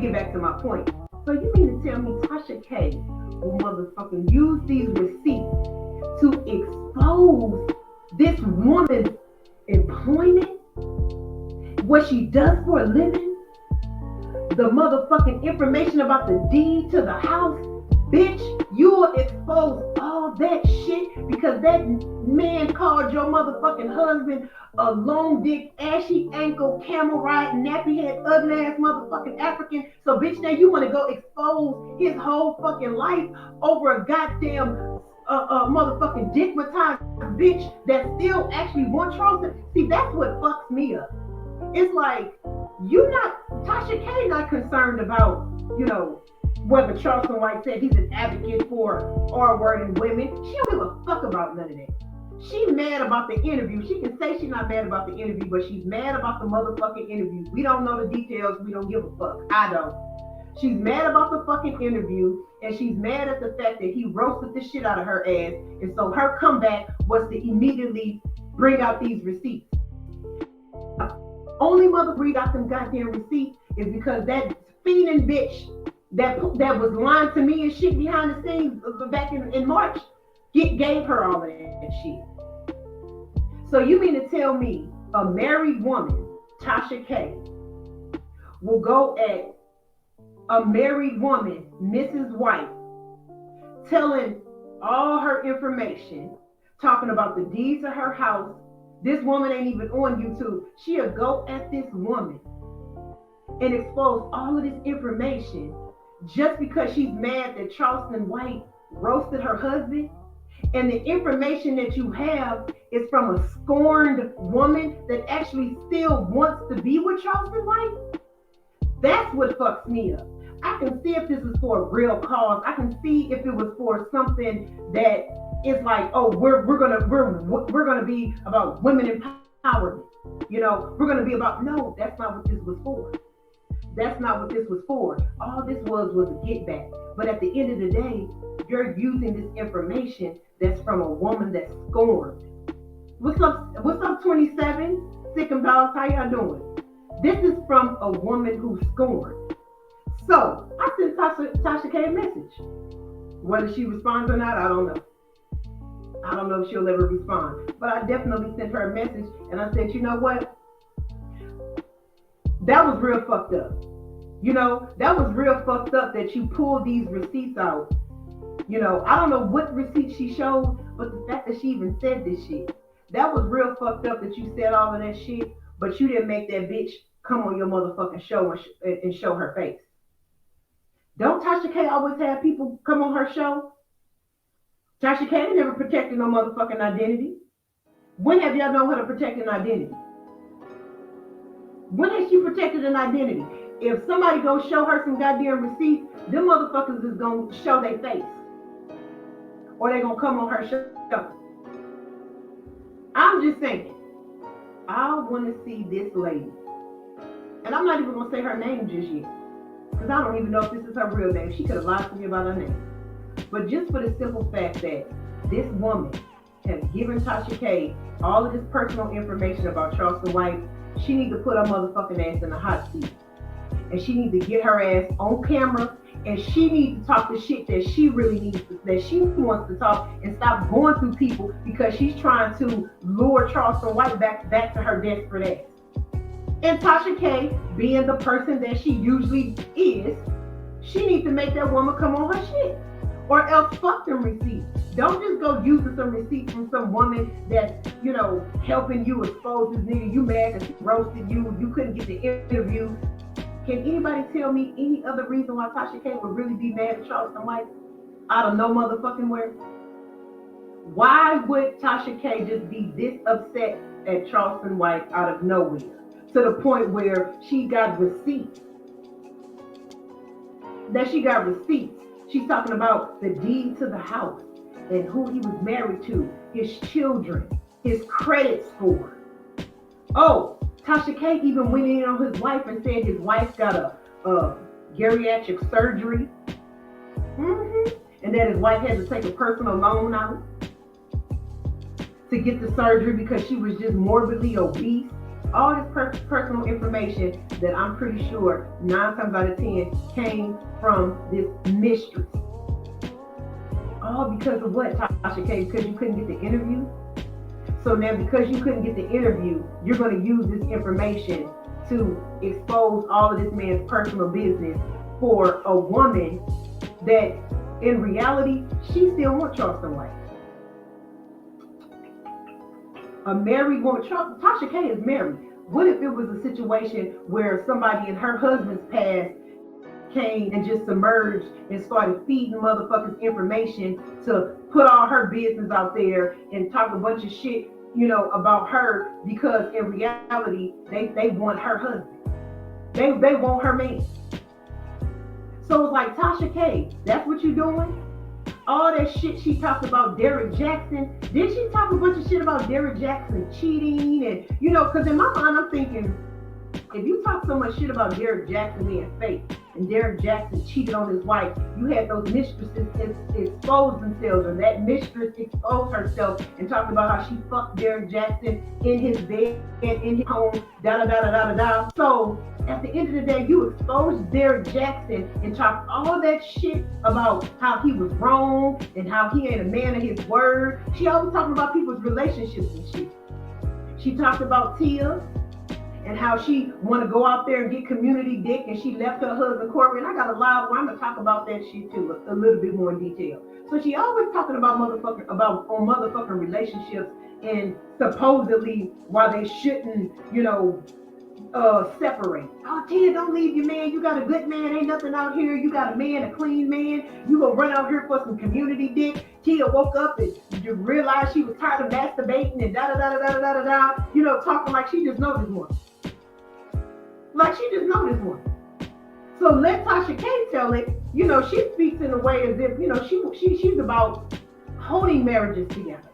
get back to my point. So you mean to tell me Tasha K will motherfucking use these receipts to expose this woman's employment, what she does for a living, the motherfucking information about the deed to the house? Bitch, you will expose all that shit because that man called your motherfucking husband a long dick, ashy ankle, camel riding, nappy head, ugly ass motherfucking African. So bitch, now you want to go expose his whole fucking life over a goddamn motherfucking dickmatized bitch that still actually wants Charleston? See, that's what fucks me up. It's like, Tasha K not concerned about, whether Charleston White said he's an advocate for R-word and women. She don't give a fuck about none of that. She's mad about the interview. She can say she's not mad about the interview, but she's mad about the motherfucking interview. We don't know the details. We don't give a fuck. I don't. She's mad about the fucking interview, and she's mad at the fact that he roasted the shit out of her ass. And so her comeback was to immediately bring out these receipts. Only mother bring out them goddamn receipts is because that fiending bitch that was lying to me and shit behind the scenes back in March gave her all of that shit. So you mean to tell me a married woman, Tasha K, will go at a married woman, Mrs. White, telling all her information, talking about the deeds of her house? This woman ain't even on YouTube. She'll go at this woman and expose all of this information just because she's mad that Charleston White roasted her husband? And the information that you have is from a scorned woman that actually still wants to be with Charleston White? That's what fucks me up. I can see if this is for a real cause. I can see if it was for something that is like, oh, we're gonna be about women empowerment. We're gonna be about. No, that's not what this was for. That's not what this was for. All this was a get back. But at the end of the day, you're using this information that's from a woman that's scorned. What's up, 27? Sick and Dogs, how y'all doing? This is from a woman who's scorned. So I sent Tasha K a message. Whether she responds or not, I don't know. I don't know if she'll ever respond. But I definitely sent her a message and I said, you know what? That was real fucked up. That was real fucked up that you pulled these receipts out. I don't know what receipts she showed, but the fact that she even said this shit, that was real fucked up that you said all of that shit, but you didn't make that bitch come on your motherfucking show and show her face. Don't Tasha K always have people come on her show? Tasha K never protected no motherfucking identity. When have y'all known how to protect an identity? When has she protected an identity? If somebody go show her some goddamn receipts, them motherfuckers is gonna show their face. Or they gonna come on her show. I'm just saying, I wanna see this lady. And I'm not even gonna say her name just yet. Because I don't even know if this is her real name. She could have lied to me about her name. But just for the simple fact that this woman has given Tasha K all of this personal information about Charleston White, she needs to put her motherfucking ass in the hot seat. And she needs to get her ass on camera, and she needs to talk the shit that she really needs to, that she wants to talk, and stop going through people because she's trying to lure Charleston White back to her desperate ass. And Tasha K, being the person that she usually is, she needs to make that woman come on her shit. Or else fuck them receipts. Don't just go using some receipts from some woman that's, helping you expose this nigga. You mad because he roasted you. You couldn't get the interview. Can anybody tell me any other reason why Tasha K would really be mad at Charleston White out of no motherfucking where? Why would Tasha K just be this upset at Charleston White out of nowhere? To the point where she got receipts. She's talking about the deed to the house and who he was married to, his children, his credit score. Oh, Tasha K even went in on his wife and said his wife got a geriatric surgery. And that his wife had to take a personal loan out to get the surgery because she was just morbidly obese. All this personal information that I'm pretty sure 9 times out of 10 came from this mistress. All because of what, Tasha K? Because you couldn't get the interview? So now because you couldn't get the interview, you're going to use this information to expose all of this man's personal business for a woman that in reality, she still wants Charleston White. A married woman, Tasha K is married. What if it was a situation where somebody in her husband's past came and just submerged and started feeding motherfuckers information to put all her business out there and talk a bunch of shit, you know, about her, because in reality, they want her husband. They want her man. So it's like, Tasha K, that's what you doing? All that shit she talked about Derrick Jackson. Did she talk a bunch of shit about Derrick Jackson cheating? And, you know, because in my mind, I'm thinking, if you talk so much shit about Derrick Jackson being fake and Derrick Jackson cheated on his wife, you had those mistresses expose themselves, or that mistress exposed herself and talked about how she fucked Derrick Jackson in his bed, in his home, da-da-da-da-da-da-da. So at the end of the day, you exposed Derrick Jackson and talked all that shit about how he was wrong and how he ain't a man of his word. She always talking about people's relationships and shit. She talked about Tia and how she want to go out there and get community dick, and she left her husband Corey. And I got a live where I'm gonna talk about that shit too, a little bit more in detail. So she always talking about motherfucking relationships, and supposedly why they shouldn't, you know, separate. Oh, Tia, don't leave your man. You got a good man. Ain't nothing out here. You got a man, a clean man. You gonna run out here for some community dick. Tia woke up and you realized she was tired of masturbating and da-da-da-da-da-da-da-da. You know, talking like she just know this one. Like she just know this one. So let Tasha K tell it. You know, she speaks in a way as if, you know, she's about holding marriages together.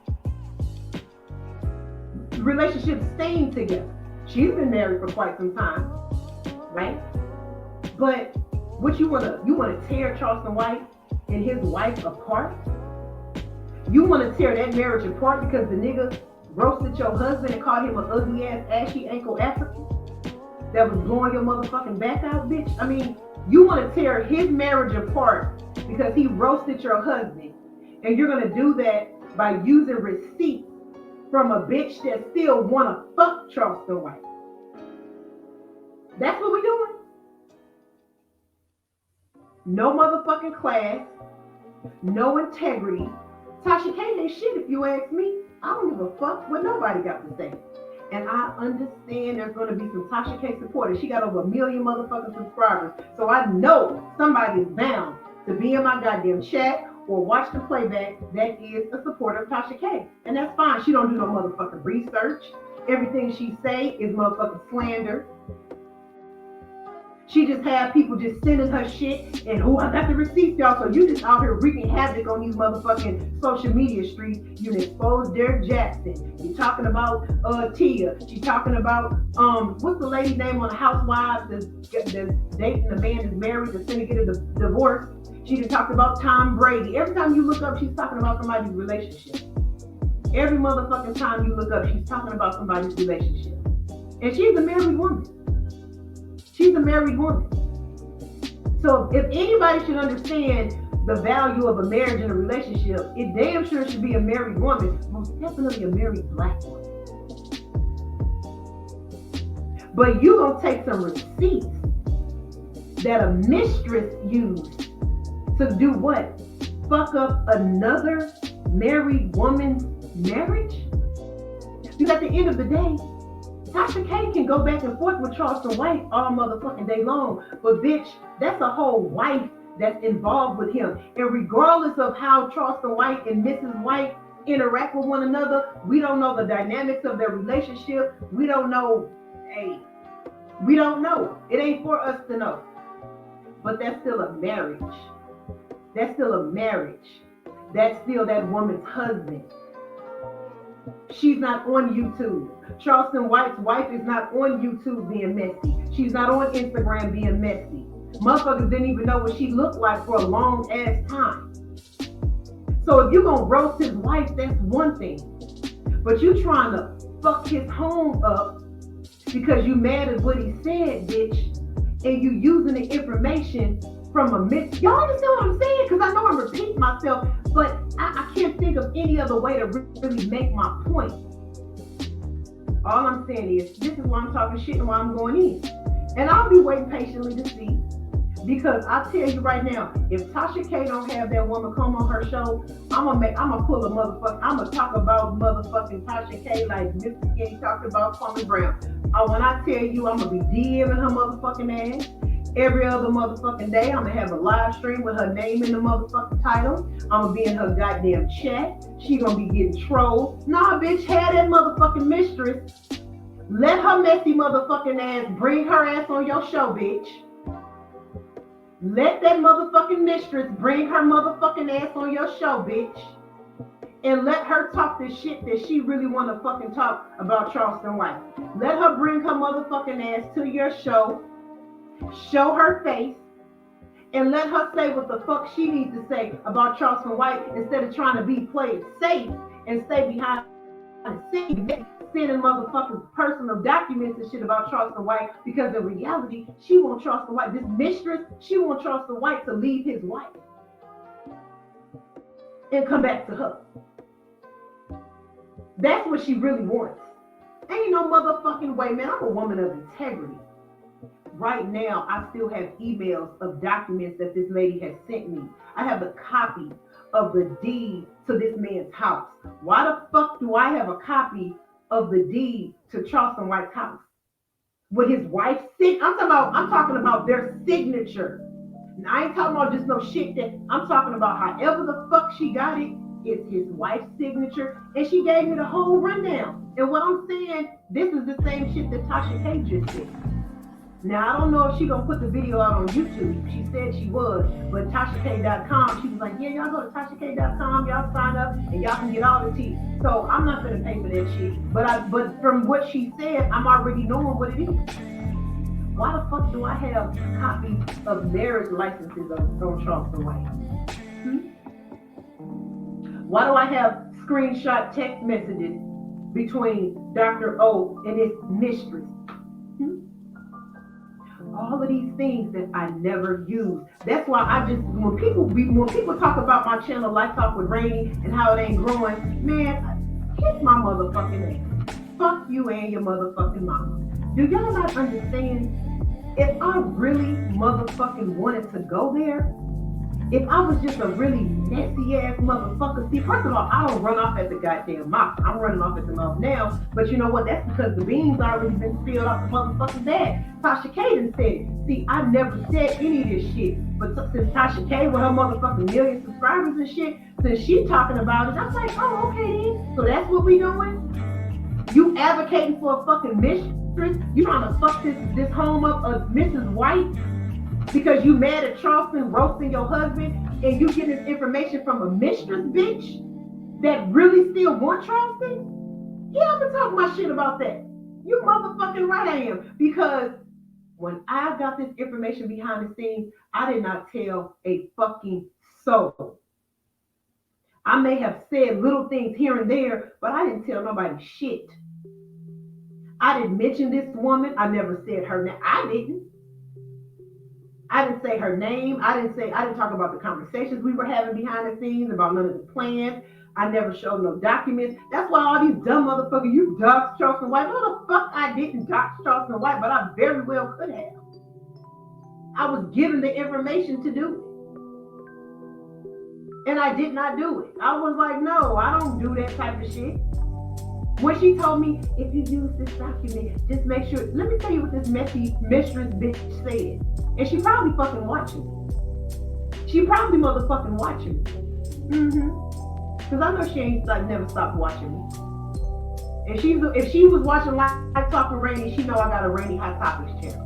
Relationships staying together. She's been married for quite some time, right? But what you wanna tear Charleston White and his wife apart? You wanna tear that marriage apart because the nigga roasted your husband and called him an ugly ass ashy ankle African that was blowing your motherfucking back out, bitch? I mean, you wanna tear his marriage apart because he roasted your husband, and you're gonna do that by using receipts from a bitch that still wanna fuck Charleston White. That's what we doing. No motherfucking class, no integrity. Tasha K ain't shit if you ask me. I don't give a fuck what nobody got to say. And I understand there's gonna be some Tasha K supporters. She got over 1 million motherfucking subscribers. So I know somebody's bound to be in my goddamn chat or watch the playback that is a supporter of Tasha K. And that's fine. She don't do no motherfucking research. Everything she say is motherfucking slander. She just have people just sending her shit, and I got the receipts, y'all. So you just out here wreaking havoc on these motherfucking social media streets. You exposed Derrick Jackson. You're talking about Tia. She's talking about what's the lady's name on the Housewives that's dating the man that's married that's gonna get a divorce. She just talked about Tom Brady. Every time you look up, she's talking about somebody's relationship. Every motherfucking time you look up, she's talking about somebody's relationship. And she's a married woman. She's a married woman. So if anybody should understand the value of a marriage and a relationship, it damn sure should be a married woman, most definitely a married black woman. But you gonna take some receipts that a mistress used to do what? Fuck up another married woman's marriage? Because at the end of the day, Tasha K can go back and forth with Charleston White all motherfucking day long, but bitch, that's a whole wife that's involved with him. And regardless of how Charleston White and Mrs. White interact with one another, we don't know the dynamics of their relationship. We don't know, we don't know. It ain't for us to know. But that's still a marriage. That's still a marriage. That's still that woman's husband. She's not on YouTube. Charleston White's wife is not on YouTube being messy. She's not on Instagram being messy. Motherfuckers didn't even know what she looked like for a long ass time. So if you're gonna roast his wife, that's one thing. But you trying to fuck his home up because you mad at what he said, bitch, and you using the information from a myth. Y'all understand what I'm saying? Because I know I'm repeating myself, but I can't think of any other way to really make my point. All I'm saying is, this is why I'm talking shit and why I'm going in. And I'll be waiting patiently to see. Because I tell you right now, if Tasha K don't have that woman come on her show, I'm gonna pull a motherfucker. I'm gonna talk about motherfucking Tasha K like Mr. King talked about Kwame Brown. When I tell you, I'm gonna be DMing her motherfucking ass every other motherfucking day. I'm gonna have a live stream with her name in the motherfucking title. I'm gonna be in her goddamn chat. She gonna be getting trolled. Nah, bitch, have that motherfucking mistress. Let her messy motherfucking ass bring her ass on your show, bitch. Let that motherfucking mistress bring her motherfucking ass on your show, bitch. And let her talk this shit that she really want to fucking talk about Charleston White. Let her bring her motherfucking ass to your show. Show her face. And let her say what the fuck she needs to say about Charleston White instead of trying to be played safe and stay behind the scenes. Sending motherfuckers personal documents and shit about Charleston White, because in reality, she wants Charleston White, this mistress, she wants Charleston White to leave his wife and come back to her. That's what she really wants. Ain't no motherfucking way, man. I'm a woman of integrity. Right now, I still have emails of documents that this lady has sent me. I have a copy of the deed to this man's house. Why the fuck do I have a copy of the deed to Charleston White's house with his wife's signature? I'm talking about their signature. And I ain't talking about just no shit that I'm talking about. However the fuck she got it, it's his wife's signature, and she gave me the whole rundown. And what I'm saying, this is the same shit that Tasha K just said. Now, I don't know if she gonna put the video out on YouTube. She said she was, but TashaK.com, she was like, yeah, y'all go to TashaK.com, y'all sign up, and y'all can get all the tea. So I'm not gonna pay for that shit. But from what she said, I'm already knowing what it is. Why the fuck do I have copies of marriage licenses on Charleston White? Why do I have screenshot text messages between Dr. O and his mistress? All of these things that I never use. That's why when people talk about my channel, Life Talk with Rainee, and how it ain't growing, man, kiss my motherfucking ass. Fuck you and your motherfucking mama. Do y'all not understand? If I really motherfucking wanted to go there, if I was just a really messy ass motherfucker, see, first of all, I don't run off at the goddamn mouth. I'm running off at the mouth now, but you know what? That's because the beans already been spilled off the motherfucking bag. Tasha K done said it. See, I never said any of this shit, but since Tasha K with her motherfucking million subscribers and shit, since she talking about it, I'm like, oh, okay then. So that's what we doing? You advocating for a fucking mistress? You trying to fuck this home up of Mrs. White? Because you mad at Charleston roasting your husband, and you get this information from a mistress, bitch, that really still want Charleston? Yeah, I'm gonna talk my shit about that. You motherfucking right I am. Because when I got this information behind the scenes, I did not tell a fucking soul. I may have said little things here and there, but I didn't tell nobody shit. I didn't mention this woman. I never said her name. I didn't say her name. I didn't talk about the conversations we were having behind the scenes, about none of the plans. I never showed no documents. That's why all these dumb motherfuckers, you doxed Charleston White. No, the fuck I didn't dox Charleston White, but I very well could have. I was given the information to do it. And I did not do it. I was like, no, I don't do that type of shit. When she told me, if you use this document, just make sure, let me tell you what this messy mistress bitch said. And she probably fucking watching me. She probably motherfucking watching me. Because I know she ain't never stopped watching me. And if she was watching Life Talk with Rainee, she know I got a Rainee Hot Topics channel.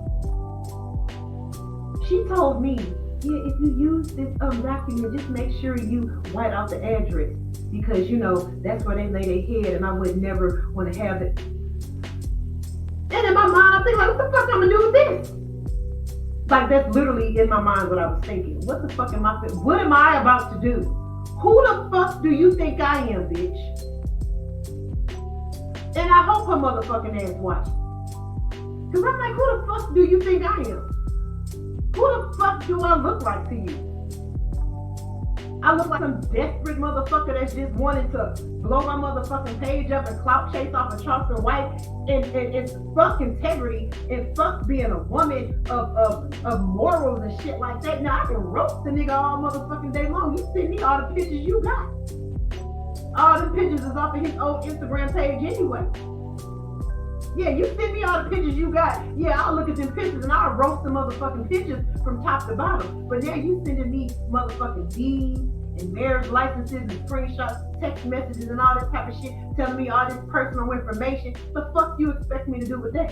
She told me, yeah, if you use this document, just make sure you white out the address. Because, you know, that's where they lay their head, and I would never want to have it. And in my mind, I'm thinking, like, what the fuck I'm going to do with this? Like, that's literally in my mind what I was thinking. What the fuck am I about to do? Who the fuck do you think I am, bitch? And I hope her motherfucking ass watches. Because I'm like, who the fuck do you think I am? Who the fuck do I look like to you? I look like some desperate motherfucker that's just wanting to blow my motherfucking page up and clout chase off of Charleston White and fuck integrity and fuck being a woman of morals and shit like that. Now I can roast the nigga all motherfucking day long. You send me all the pictures you got. All the pictures is off of his old Instagram page anyway. Yeah, you send me all the pictures you got. Yeah, I'll look at them pictures and I'll roast the motherfucking pictures from top to bottom. But now you sending me motherfucking deeds and marriage licenses and screenshots, text messages and all this type of shit, telling me all this personal information. The fuck you expect me to do with that?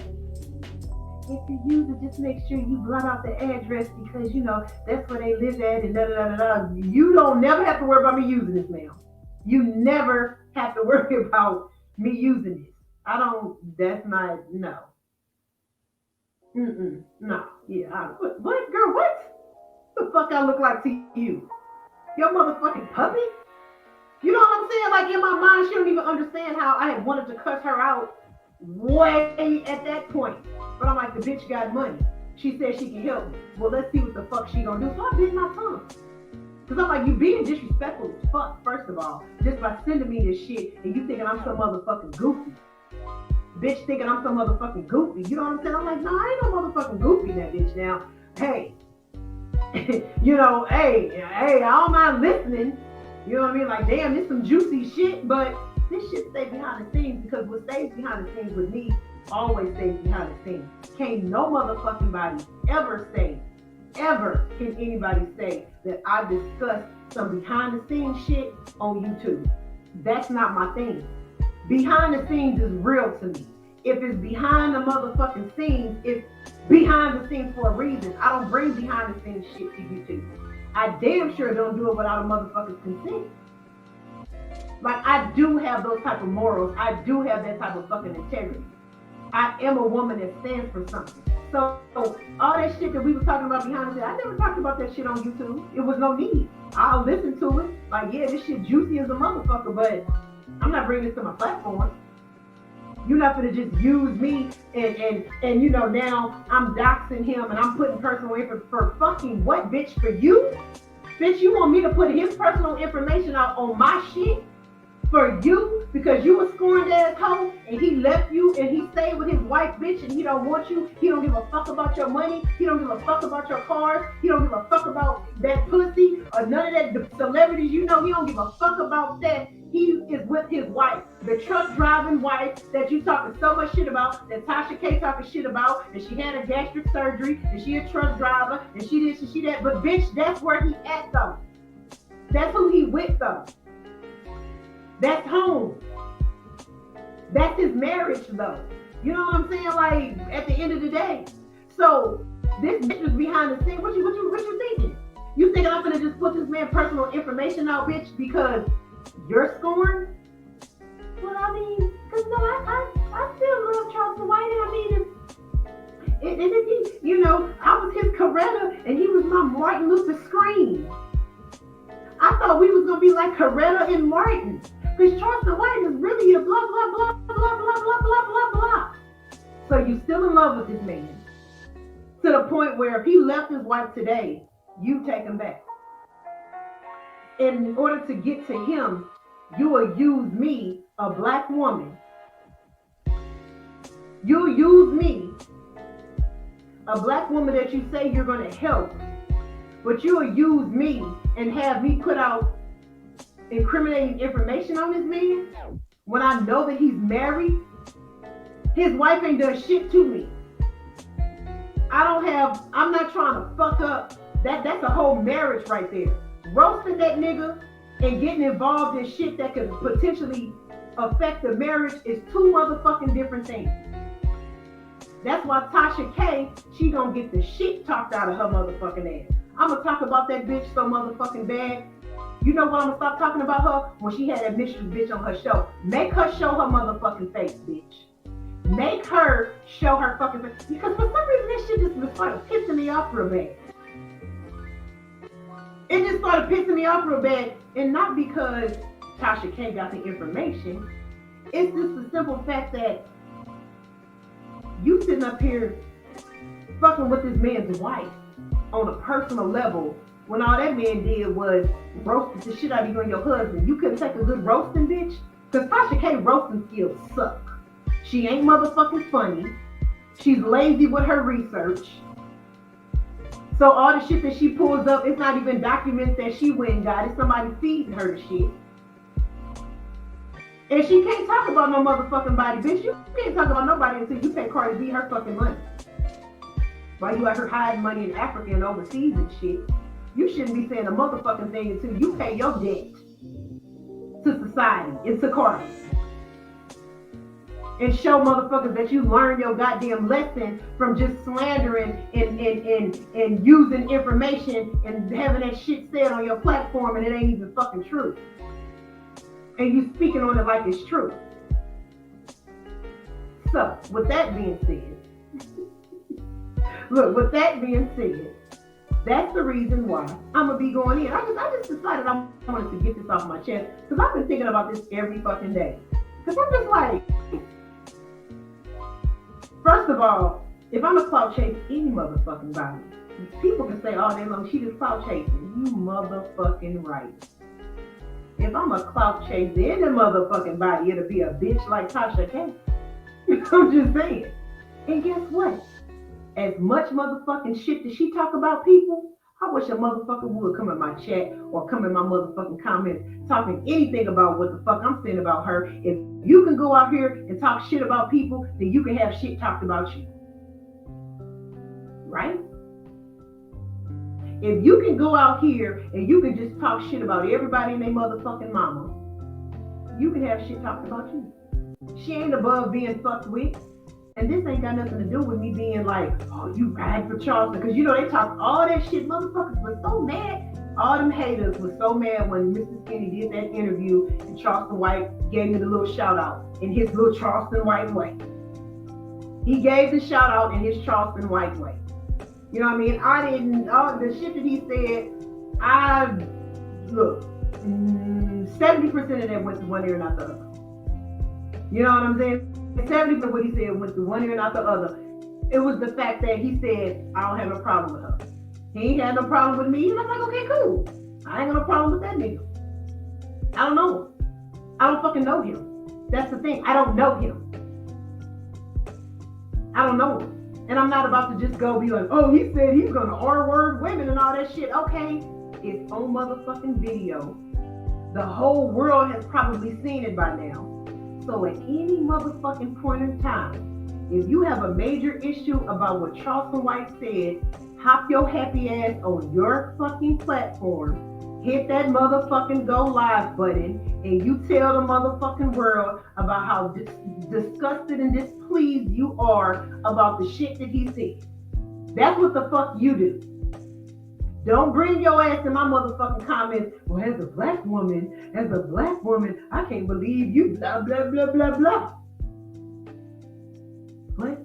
If you use it, just make sure you blot out the address because, you know, that's where they live at and da-da-da-da-da. You don't never have to worry about me using this, ma'am. You never have to worry about me using this. I don't, that's not, no. No, yeah. What, girl, what? The fuck I look like to you? Your motherfucking puppy? You know what I'm saying? Like in my mind, she don't even understand how I had wanted to cuss her out way at that point. But I'm like, the bitch got money. She said she can help me. Well, let's see what the fuck she gonna do. So I bit my tongue. Cause I'm like, you being disrespectful as fuck, first of all, just by sending me this shit and you thinking I'm some motherfucking goofy. Bitch thinking I'm some motherfucking goofy. You know what I'm saying? I'm like, no, I ain't no motherfucking goofy, that bitch. Now, hey, you know, hey, I don't mind listening. You know what I mean? Like, damn, this some juicy shit, but this shit stays behind the scenes because what stays behind the scenes with me always stays behind the scenes. Can't no motherfucking body ever can anybody say that I discussed some behind the scenes shit on YouTube. That's not my thing. Behind the scenes is real to me. If it's behind the motherfucking scenes, it's behind the scenes for a reason. I don't bring behind the scenes shit to YouTube. I damn sure don't do it without a motherfucker's consent. Like, I do have those type of morals. I do have that type of fucking integrity. I am a woman that stands for something. So all that shit that we were talking about behind the scenes, I never talked about that shit on YouTube. It was no need. I'll listen to it. Like, yeah, this shit juicy as a motherfucker, but I'm not bringing this to my platform. You're not gonna just use me and you know, now I'm doxing him and I'm putting personal info for fucking what, bitch? For you? Bitch, you want me to put his personal information out on my shit? For you? Because you a scorned ass hoe and he left you and he stayed with his wife, bitch, and he don't want you. He don't give a fuck about your money. He don't give a fuck about your cars. He don't give a fuck about that pussy or none of that. The celebrities, you know, he don't give a fuck about that. He is with his wife, the truck driving wife that you talking so much shit about, that Tasha K talking shit about, and she had a gastric surgery, and she a truck driver, and she this and she that. But bitch, that's where he at though. That's who he with though. That's home. That's his marriage though. You know what I'm saying? Like at the end of the day. So this bitch is behind the scenes. What you thinking? You thinking I'm gonna just put this man's personal information out, bitch, because you're scorned? Well, I mean, cause no, I still love Charleston White, and I mean, you know, I was his Coretta and he was my Martin Luther Scream. I thought we was gonna be like Coretta and Martin. Because Charleston White is really a blah, blah, blah, blah, blah, blah, blah, blah, blah. So you still in love with this man. To the point where if he left his wife today, you take him back. And in order to get to him, you will use me, a black woman. You'll use me, a black woman that you say you're going to help. But you will use me and have me put out incriminating information on this man when I know that he's married. His wife ain't done shit to me. I'm not trying to fuck up. That's a whole marriage right there. Roasting that nigga and getting involved in shit that could potentially affect the marriage is two motherfucking different things. That's why Tasha K, she gonna get the shit talked out of her motherfucking ass. I'm gonna talk about that bitch so motherfucking bad. You know what I'm gonna stop talking about her? When she had that Mistress bitch on her show. Make her show her motherfucking face, bitch. Make her show her fucking face. Because for some reason this shit just started pissing me off real bad. It just started pissing me off real bad. And not because Tasha K got the information. It's just the simple fact that You sitting up here fucking with this man's wife on a personal level when all that man did was roast the shit out of you and your husband. You couldn't take a good roasting, bitch? Because Tasha K roasting skills suck. She ain't motherfucking funny. She's lazy with her research. So all the shit that she pulls up, it's not even documents that she went and got. It's somebody feeding her the shit. And she can't talk about no motherfucking body, bitch. You can't talk about nobody until you pay Cardi B her fucking money. While you out here hiding money in Africa and overseas and shit. You shouldn't be saying a motherfucking thing until you pay your debt to society and to Cardi. And show motherfuckers that you learned your goddamn lesson from just slandering and using information and having that shit said on your platform and it ain't even fucking true. And you speaking on it like it's true. So, with that being said, look, with that being said, that's the reason why I'm gonna be going in. I just decided I wanted to get this off my chest because I've been thinking about this every fucking day. Because I'm just like, first of all, if I'm a clout chase any motherfucking body, people can say all day long, she just clout chasing. You motherfucking right. If I'm a clout chase any motherfucking body, it'll be a bitch like Tasha K. I'm just saying. And guess what? As much motherfucking shit that she talk about people, I wish a motherfucker would come in my chat or come in my motherfucking comments talking anything about what the fuck I'm saying about her. If you can go out here and talk shit about people, then you can have shit talked about you. Right? If you can go out here and you can just talk shit about everybody and their motherfucking mama, you can have shit talked about you. She ain't above being fucked with. And this ain't got nothing to do with me being like, oh, you ride for Charleston. Because, you know, they talk all that shit. Motherfuckers were so mad. All them haters were so mad when Mr. Skinny did that interview and Charleston White gave me the little shout out in his little Charleston White way. He gave the shout out in his Charleston White way. You know what I mean? I didn't, all the shit that he said, look, 70% of that went to one ear and not the other. You know what I'm saying? 70% of what he said went to one ear and not the other. It was the fact that he said, I don't have no problem with her. He ain't had no problem with me. And I'm like, okay, cool. I ain't got no problem with that nigga. I don't know him. I don't fucking know him. That's the thing. I don't know him. I don't know him. And I'm not about to just go be like, oh, he said he's gonna R-word women and all that shit. Okay, it's on motherfucking video. The whole world has probably seen it by now. So at any motherfucking point in time, if you have a major issue about what Charleston White said, hop your happy ass on your fucking platform, hit that motherfucking go live button, and you tell the motherfucking world about how disgusted and displeased you are about the shit that he said. That's what the fuck you do. Don't bring your ass in my motherfucking comments. Well, as a black woman, I can't believe you, blah, blah, blah, blah, blah. What?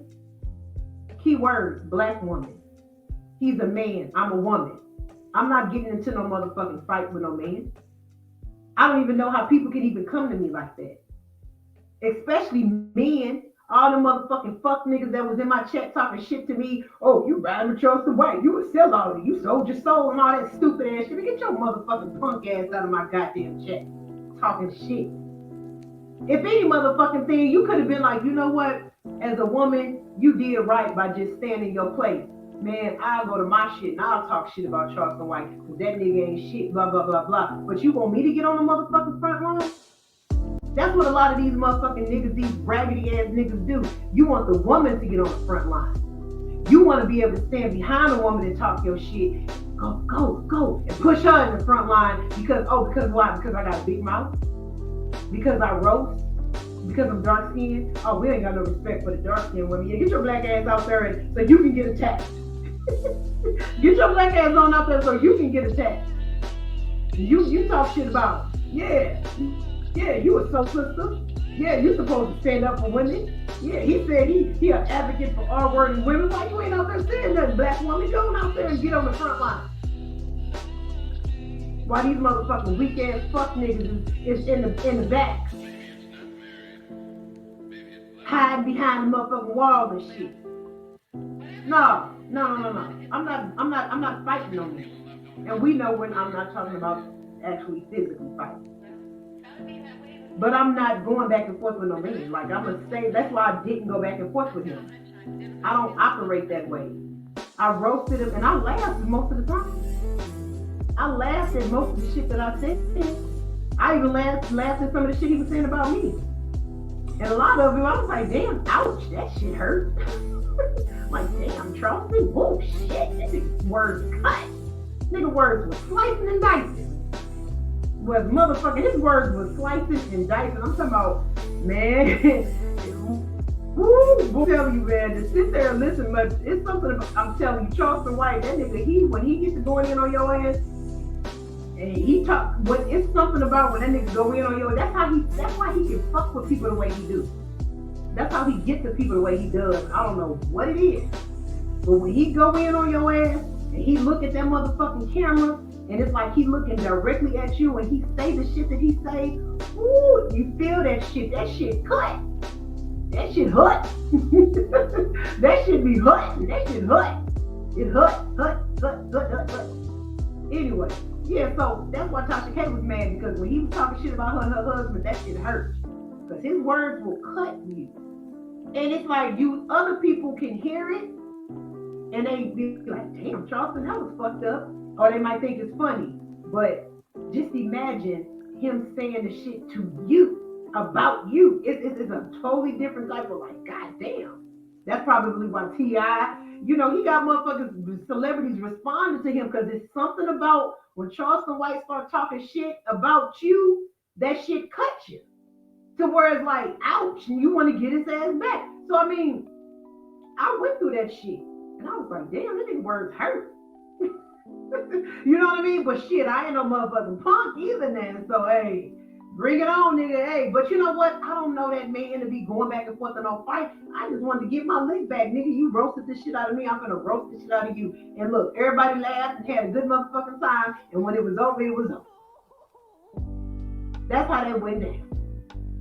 Keywords, black woman. He's a man, I'm a woman. I'm not getting into no motherfucking fight with no man. I don't even know how people can even come to me like that. Especially men. All the motherfucking fuck niggas that was in my chat talking shit to me. Oh, you riding with Charleston White. You a sellout. You sold your soul and all that stupid ass shit. Get your motherfucking punk ass out of my goddamn chat. Talking shit. If any motherfucking thing, you could have been like, you know what? As a woman, you did right by just standing your place. Man, I'll go to my shit and I'll talk shit about Charleston White. Because that nigga ain't shit, blah, blah, blah, blah. But you want me to get on the motherfucking front line? That's what a lot of these motherfucking niggas, these raggedy ass niggas do. You want the woman to get on the front line. You want to be able to stand behind a woman and talk your shit. Go, and push her in the front line because why? Because I got a big mouth? Because I roast? Because I'm dark skinned? Oh, we ain't got no respect for the dark skinned women. Yeah, get your black ass out there so you can get attacked. Get your black ass on out there so you can get attacked. You talk shit about, yeah, you a soul sister. Yeah, you supposed to stand up for women. Yeah, he said he an advocate for R-wording women. Why you ain't out there saying nothing, black woman? Go on out there and get on the front line. Why these motherfucking weak ass fuck niggas is in the back. hiding behind the motherfucking wall and shit. No. I'm not fighting no man. And we know when I'm not talking about actually physically fighting. But I'm not going back and forth with no man. Like I'm gonna say, that's why I didn't go back and forth with him. I don't operate that way. I roasted him and I laughed most of the time. I laughed at most of the shit that I said. I even laughed at some of the shit he was saying about me. And a lot of it, I was like, damn, ouch, that shit hurt. Like, damn, Charleston, whoa, shit, that nigga's words cut. Nigga words was slicing and dicing. Was motherfucking, his words was slicing and dicing. I'm talking about, man, woo, I'm telling you, man, to sit there and listen much, it's something about, I'm telling you, Charleston White, that nigga, when he gets to going in on your ass, and he talk, what it's something about when that nigga go in on your, that's why he can fuck with people the way he do. That's how he gets to people the way he does. I don't know what it is, but when he go in on your ass and he look at that motherfucking camera, and it's like he looking directly at you, and he say the shit that he say, ooh, you feel that shit. That shit cut. That shit hut. That shit be hut. That shit hut. It hut. Anyway, yeah, so that's why Tasha K was mad, because when he was talking shit about her and her husband, that shit hurt. Because his words will cut you. And it's like other people can hear it, and they be like, damn, Charleston, that was fucked up. Or they might think it's funny. But just imagine him saying the shit to you, about you. It's a totally different type of like, god damn. That's probably why T.I., he got motherfuckers, celebrities responding to him, because it's something about when Charleston White starts talking shit about you, that shit cuts you. To where it's like, ouch, and you want to get his ass back. So, I mean, I went through that shit. And I was like, damn, that nigga words hurt. You know what I mean? But shit, I ain't no motherfucking punk either now. So, hey, bring it on, nigga. Hey, but you know what? I don't know that man to be going back and forth and on fight. I just wanted to get my lick back, nigga. You roasted this shit out of me. I'm going to roast this shit out of you. And look, everybody laughed and had a good motherfucking time. And when it was over, it was over. That's how that went down.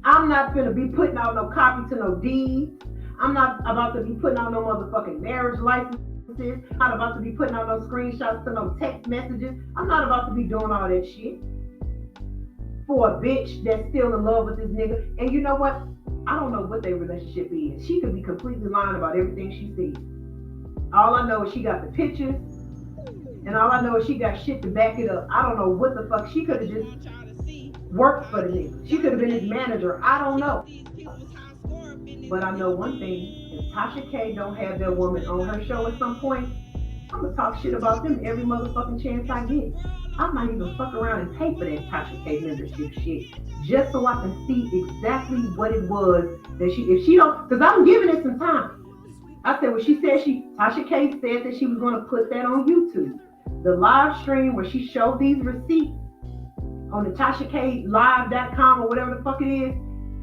I'm not gonna be putting out no copy to no deeds. I'm not about to be putting out no motherfucking marriage licenses. I'm not about to be putting out no screenshots to no text messages. I'm not about to be doing all that shit for a bitch that's still in love with this nigga. And you know what? I don't know what their relationship is. She could be completely lying about everything she sees. All I know is she got the pictures, and all I know is she got shit to back it up. I don't know what the fuck. She could have just worked for the nigga. She could have been his manager. I don't know. But I know one thing. If Tasha K don't have that woman on her show at some point, I'm going to talk shit about them every motherfucking chance I get. I might even fuck around and pay for that Tasha K membership shit, just so I can see exactly what it was that if she don't, because I'm giving it some time. I said, well, Tasha K said that she was going to put that on YouTube. The live stream where she showed these receipts on the TashaKLive.com or whatever the fuck it is,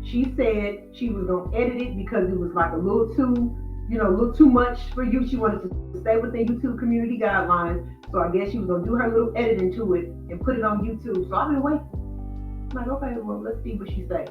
she said she was going to edit it because it was like a little too much for you. She wanted to stay within YouTube community guidelines. So I guess she was going to do her little editing to it and put it on YouTube. So I've been waiting. I'm like, okay, well, let's see what she say.